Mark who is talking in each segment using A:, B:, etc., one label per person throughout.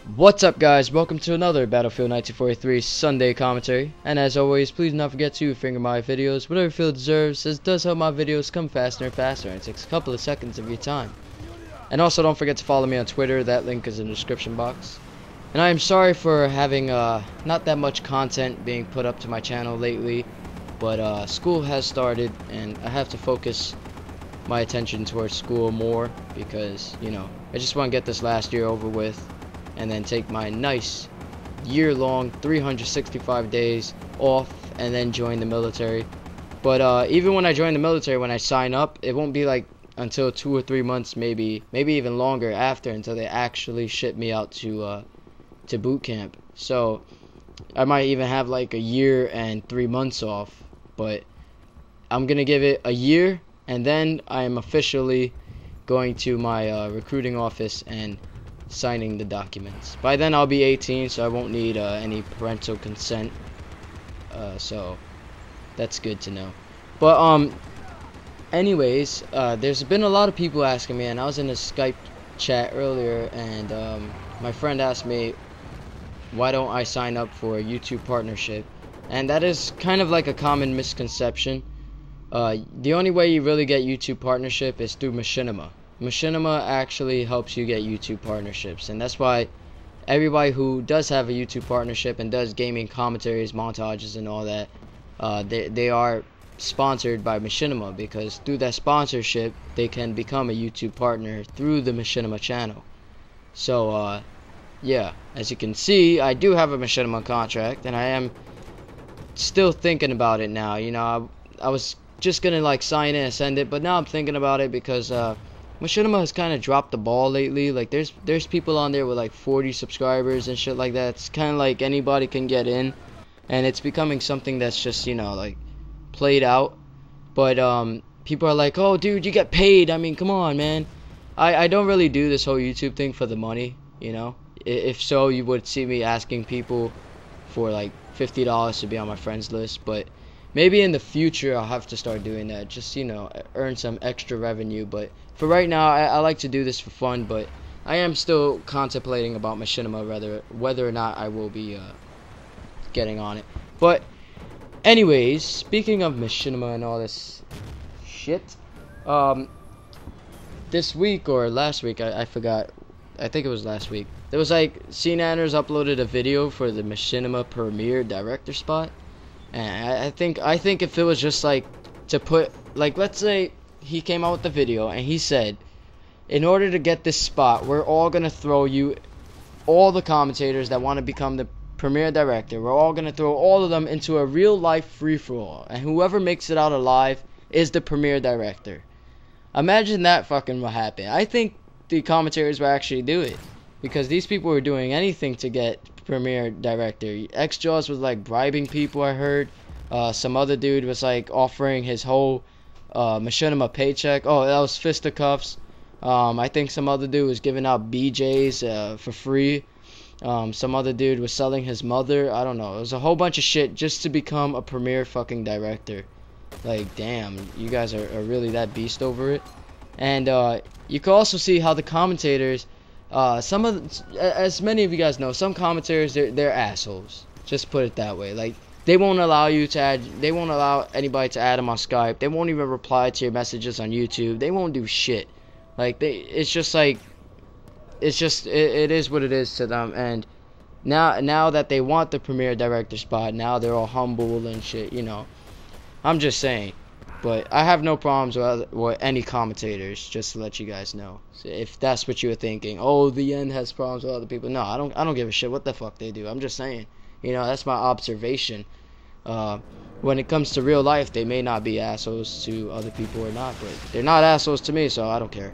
A: What's up, guys? Welcome to another Battlefield 1943 Sunday commentary. And as always, please do not forget to finger my videos whatever you feel it deserves, as it does help my videos come faster and faster, and it takes a couple of seconds of your time. And also don't forget to follow me on Twitter. That link is in the description box. And I am sorry for having not that much content being put up to my channel lately, but school has started and I have to focus my attention towards school more because, you know, I just want to get this last year over with and then take my nice year-long 365 days off and then join the military. But even when I join the military, when I sign up, it won't be like until 2 or 3 months, maybe even longer after, until they actually ship me out to boot camp. So I might even have like a year and 3 months off, but I'm gonna give it a year, and then I am officially going to my recruiting office and signing the documents. By then I'll be 18, so I won't need any parental consent, so that's good to know. But anyways, there's been a lot of people asking me, and I was in a Skype chat earlier, and my friend asked me why don't I sign up for a YouTube partnership, and that is kind of like a common misconception. The only way you really get YouTube partnership is through Machinima. Machinima actually helps you get YouTube partnerships, and that's why everybody who does have a YouTube partnership and does gaming commentaries, montages, and all that, they are sponsored by Machinima, because through that sponsorship they can become a YouTube partner through the Machinima channel. So yeah, as you can see, I do have a Machinima contract, and I am still thinking about it now. You know, I was just gonna like sign in and send it, but now I'm thinking about it because Machinima has kind of dropped the ball lately. Like there's people on there with like 40 subscribers and shit like that. It's kind of like anybody can get in, and it's becoming something that's just, you know, like played out. But people are like, oh dude, you get paid. I mean, come on, man. I don't really do this whole YouTube thing for the money, you know. If so, you would see me asking people for like $50 to be on my friends list. But maybe in the future I'll have to start doing that, just, you know, earn some extra revenue. But for right now, I like to do this for fun, but I am still contemplating about Machinima, whether or not I will be getting on it. But anyways, speaking of Machinima and all this shit, this week or last week, I forgot, I think it was last week, there was like, CNanners uploaded a video for the Machinima Premier Director spot. And I think if it was just like to put, like, let's say he came out with the video and he said, in order to get this spot, we're all gonna throw you, all the commentators that want to become the Premier Director, we're all gonna throw all of them into a real life free-for-all, and whoever makes it out alive is the Premier Director. Imagine that fucking what happened. I think the commentators will actually do it, because these people were doing anything to get Premier Director. X-Jaws was like bribing people, I heard. Some other dude was like offering his whole Machinima paycheck. Oh, that was fisticuffs. I think some other dude was giving out BJs for free. Some other dude was selling his mother. I don't know. It was a whole bunch of shit just to become a Premier fucking Director. Like, damn, you guys are really that beast over it. And you can also see how the commentators, as many of you guys know, some commentators, they're assholes. Just put it that way. Like, they won't allow you to add, they won't allow anybody to add them on Skype. They won't even reply to your messages on YouTube. They won't do shit. Like, it's just like, it's just, it is what it is to them. And now that they want the Premier Director spot, now they're all humble and shit, you know. I'm just saying. But I have no problems with any commentators, just to let you guys know. So if that's what you were thinking, oh, the end has problems with other people. No, I don't give a shit what the fuck they do. I'm just saying, you know, that's my observation. When it comes to real life, they may not be assholes to other people or not, but they're not assholes to me, so I don't care.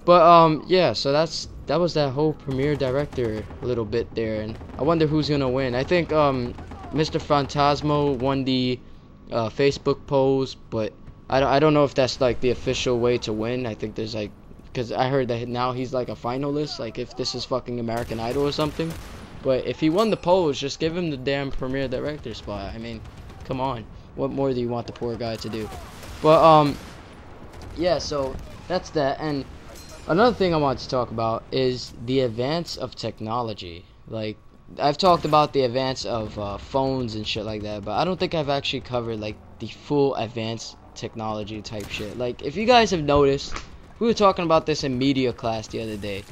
A: But yeah, so that was that whole Premier Director little bit there, and I wonder who's gonna win. I think Mr. Phantasmo won the Facebook polls, but I don't know if that's like the official way to win. I think there's like, because I heard that now he's like a finalist, like if this is fucking American Idol or something. But if he won the polls, just give him the damn Premier Director spot. I mean, come on, what more do you want the poor guy to do? But yeah, so that's that. And Another thing I want to talk about is the advance of technology. Like, I've talked about the advance of phones and shit like that, but I don't think I've actually covered like the full advanced technology type shit. Like, if you guys have noticed, we were talking about this in media class the other day.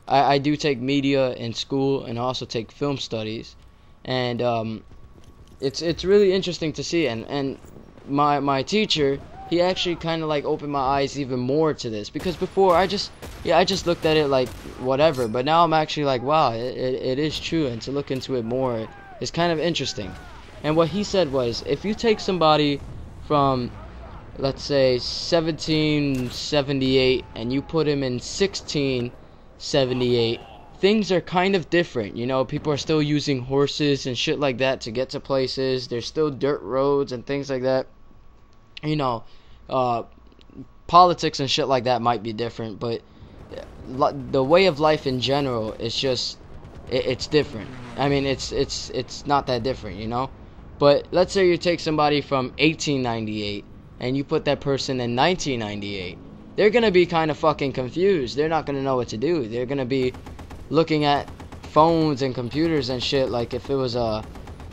A: I do take media in school and also take film studies, and it's really interesting to see. And my teacher, he actually kind of like opened my eyes even more to this, because before I just looked at it like whatever, but now I'm actually like, wow, it is true, and to look into it more is kind of interesting. And what he said was, if you take somebody from, let's say, 1778 and you put him in 1678, things are kind of different. You know, people are still using horses and shit like that to get to places. There's still dirt roads and things like that. You know, politics and shit like that might be different, but the way of life in general is just, it's different. I mean, it's not that different, you know. But let's say you take somebody from 1898 and you put that person in 1998. They're gonna be kind of fucking confused. They're not gonna know what to do. They're gonna be looking at phones and computers and shit like if it was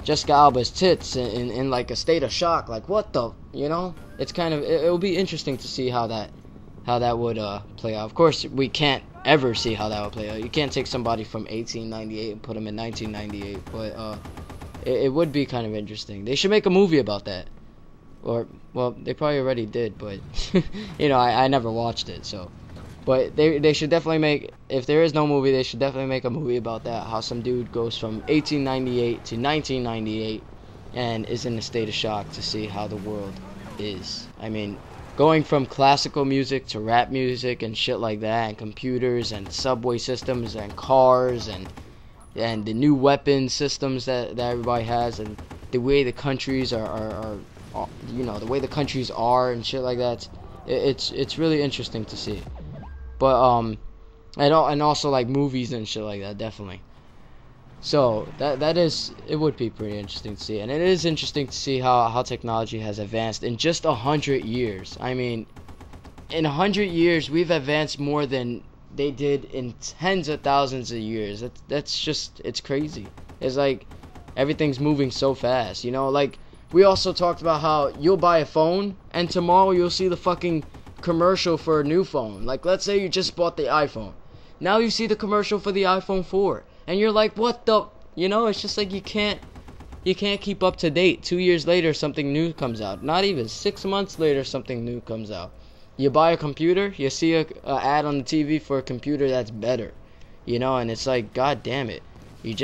A: Jessica Alba's tits in like a state of shock, like what the, you know. It's kind of, it will be interesting to see how that would play out. Of course, we can't ever see how that would play out. You can't take somebody from 1898 and put them in 1998, but it would be kind of interesting. They should make a movie about that, or well, they probably already did, but you know, I never watched it, so. But they should definitely make, if there is no movie, they should definitely make a movie about that, how some dude goes from 1898 to 1998 and is in a state of shock to see how the world is. I mean, going from classical music to rap music and shit like that, and computers and subway systems and cars and the new weapon systems that everybody has, and the way the countries are you know, the way the countries are and shit like that. It's really interesting to see. But and also like movies and shit like that, definitely. So that is, it would be pretty interesting to see, and it is interesting to see how technology has advanced in just 100 years. I mean, in 100 years we've advanced more than they did in tens of thousands of years. That's just, it's crazy. It's like everything's moving so fast, you know. Like, we also talked about how you'll buy a phone and tomorrow you'll see the fucking commercial for a new phone. Like, let's say you just bought the iPhone, now you see the commercial for the iPhone 4, and you're like, what the, you know. It's just like you can't keep up to date. 2 years later something new comes out. Not even 6 months later something new comes out. You buy a computer, you see a ad on the TV for a computer that's better, you know. And it's like, god damn it, you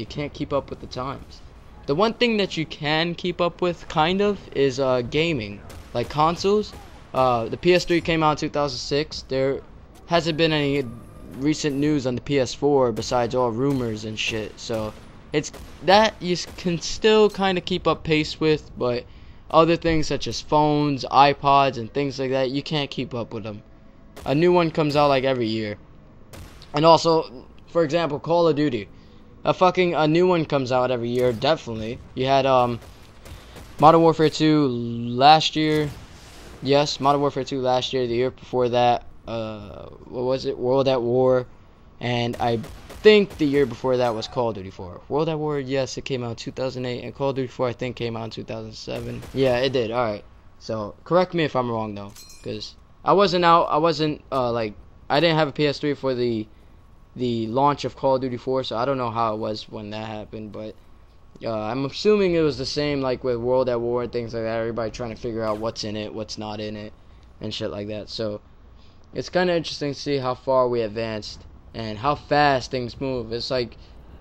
A: can't keep up with the times. The one thing that you can keep up with, kind of, is gaming, like consoles. The PS3 came out in 2006. There hasn't been any recent news on the PS4 besides all rumors and shit. So it's that you can still kind of keep up pace with, but other things such as phones, iPods, and things like that, you can't keep up with them. A new one comes out like every year. And also, for example, Call of Duty. A new one comes out every year, definitely. You had Modern Warfare 2 last year. Yes, Modern Warfare 2 last year. The year before that, what was it? World at War. And I think the year before that was Call of Duty 4. World at War, yes, it came out in 2008. And Call of Duty 4, I think, came out in 2007. Yeah, it did. Alright. So, correct me if I'm wrong, though. Because I wasn't, I didn't have a PS3 for the launch of Call of Duty 4, so I don't know how it was when that happened, but I'm assuming it was the same, like with World at War and things like that. Everybody trying to figure out what's in it, what's not in it, and shit like that. So it's kind of interesting to see how far we advanced and how fast things move. It's like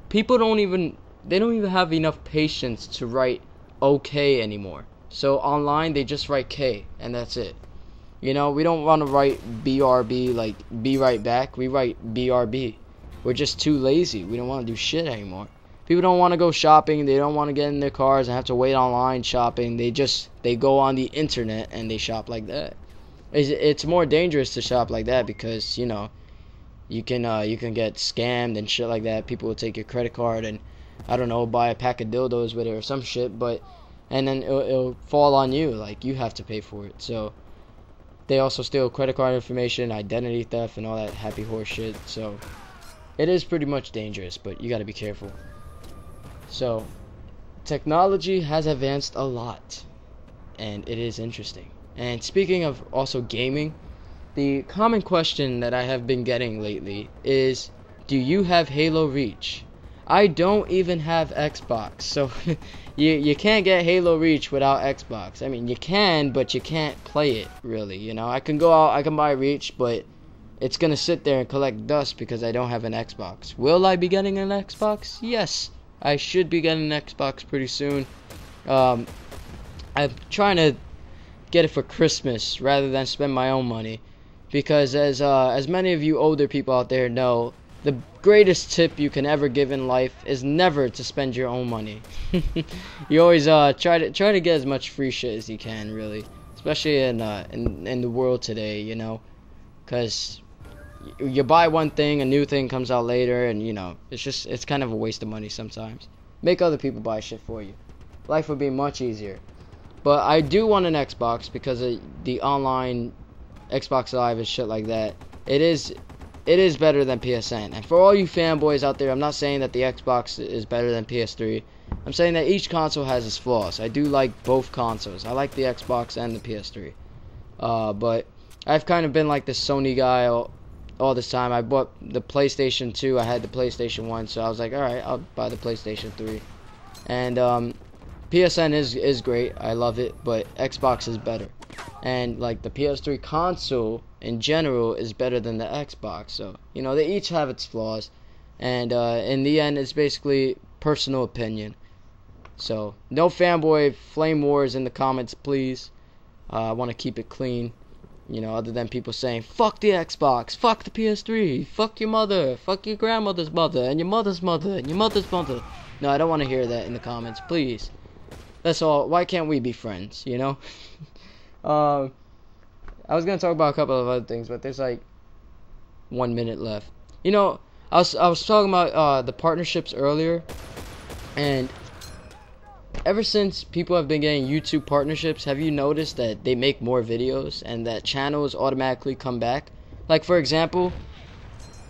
A: people don't even have enough patience to write okay anymore. So online they just write K and that's it. You know, we don't want to write BRB, like be right back. We write BRB. We're just too lazy. We don't want to do shit anymore. People don't want to go shopping. They don't want to get in their cars and have to wait online shopping. They go on the internet and they shop like that. It's more dangerous to shop like that because, you know, you can get scammed and shit like that. People will take your credit card and, I don't know, buy a pack of dildos with it or some shit, and then it'll fall on you, like you have to pay for it. So They also steal credit card information, identity theft, and all that happy horse shit. So it is pretty much dangerous, but you got to be careful. So technology has advanced a lot, and it is interesting. And speaking of also gaming, the common question that I have been getting lately is, do you have Halo Reach? I don't even have Xbox, so you can't get Halo Reach without Xbox. I mean, you can, but you can't play it, really, you know. I can go out, I can buy Reach, but it's gonna sit there and collect dust because I don't have an Xbox. Will I be getting an Xbox? Yes, I should be getting an Xbox pretty soon. I'm trying to get it for Christmas rather than spend my own money, because as many of you older people out there know, the greatest tip you can ever give in life is never to spend your own money. You always try to get as much free shit as you can, really, especially in the world today, you know, because you buy one thing, a new thing comes out later, and you know, it's kind of a waste of money sometimes. Make other people buy shit for you. Life would be much easier. But I do want an Xbox because of the online Xbox Live and shit like that. It is better than PSN. And for all you fanboys out there, I'm not saying that the Xbox is better than PS3. I'm saying that each console has its flaws. I do like both consoles. I like the Xbox and the PS3. But I've kind of been like this Sony guy all this time. I bought the PlayStation 2. I had the PlayStation 1, so I was like, alright, I'll buy the PlayStation 3. And PSN is great. I love it, but Xbox is better. And like the PS3 console in general is better than the Xbox. So, you know, they each have its flaws. And in the end, it's basically personal opinion. So, no fanboy flame wars in the comments, please. I want to keep it clean. You know, other than people saying, fuck the Xbox, fuck the PS3, fuck your mother, fuck your grandmother's mother, and your mother's mother, and your mother's mother. No, I don't want to hear that in the comments, please. That's all. Why can't we be friends, you know? I was going to talk about a couple of other things, but there's like 1 minute left. You know, I was talking about the partnerships earlier, and ever since people have been getting YouTube partnerships, have you noticed that they make more videos and that channels automatically come back? Like, for example,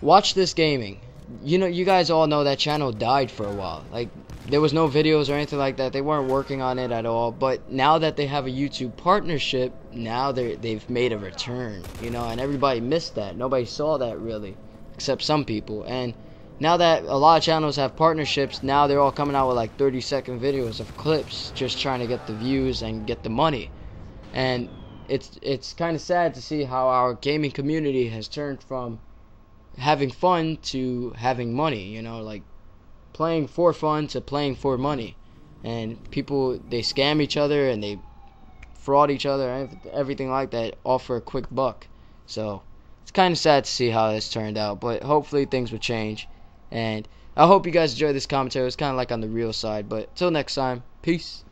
A: Watch This Gaming. You know, you guys all know that channel died for a while. Like, there was no videos or anything like that. They weren't working on it at all. But now that they have a YouTube partnership, now they've made a return, you know, and everybody missed that. Nobody saw that really, except some people. And now that a lot of channels have partnerships, now they're all coming out with like 30-second videos of clips, just trying to get the views and get the money. And it's kind of sad to see how our gaming community has turned from having fun to having money, you know, like playing for fun to playing for money. And people, they scam each other and they fraud each other and everything like that, all for a quick buck. So it's kind of sad to see how this turned out, but hopefully things will change. And I hope you guys enjoyed this commentary. It was kind of like on the real side, but till next time, peace.